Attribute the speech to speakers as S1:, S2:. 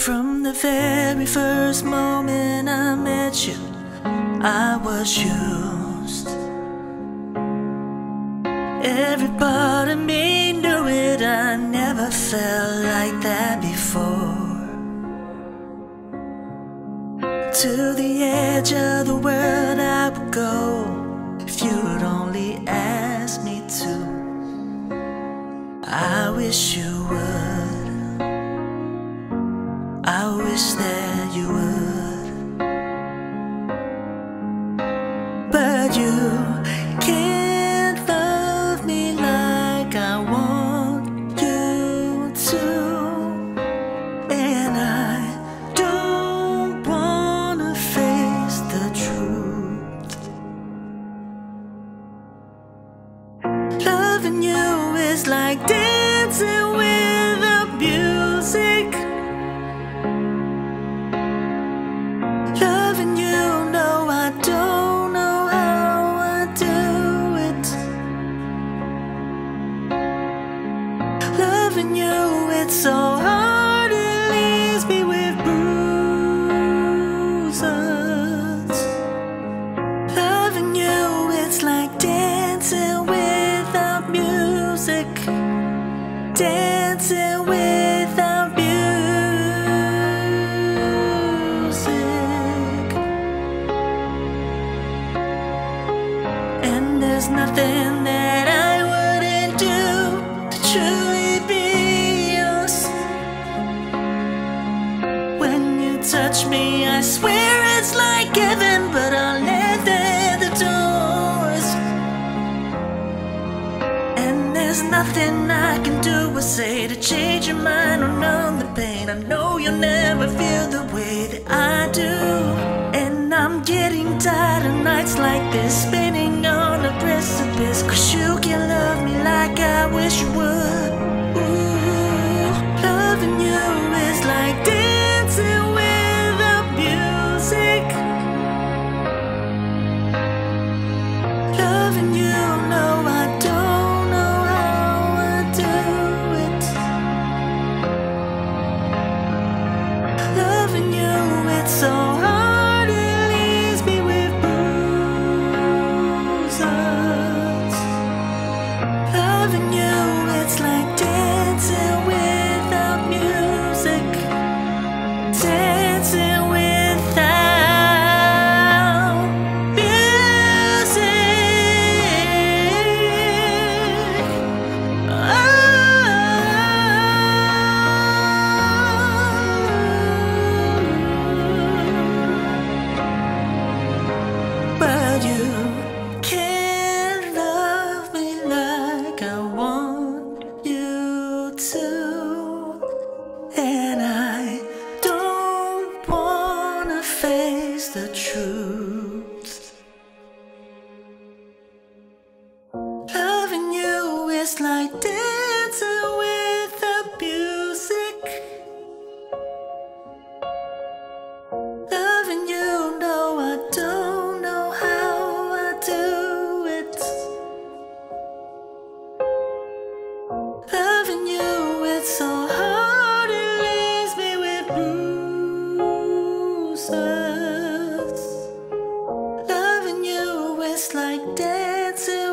S1: From the very first moment I met you, I was used. Every part of me knew it, I never felt like that before. To the edge of the world I would go if you would only ask me to. I wish you would. I wish that you would. But you can't love me like I want you to. And I don't wanna face the truth. Loving you is like dancing without music. Loving you, no, I don't know how I do it. Loving you, it's so hard, it leaves me with bruises. Loving you, it's like dancing without music. Dancing without music. And there's nothing that I wouldn't do to truly be yours. When you touch me, I swear it's like heaven, but I'll let the doors. And there's nothing I can do or say to change your mind or numb the pain. I know you'll never feel the way that I do. And I'm getting tired of nights like this, spinning on a precipice. 'Cause you can love me like I wish you would. Ooh, loving you is like dancing without music. Loving you, no, I don't know how I do it. Loving you, it's so hard, it leaves me with bruises. Loving you, it's like dancing without music. Dancing without music. But you can't love me like I want you to. And I don't wanna face the truth. Loving you is like dancing without music. Loving you, no, I don't know how I do it. Loving you, it's so hard, it leaves me with bruises. Loving you is like dancing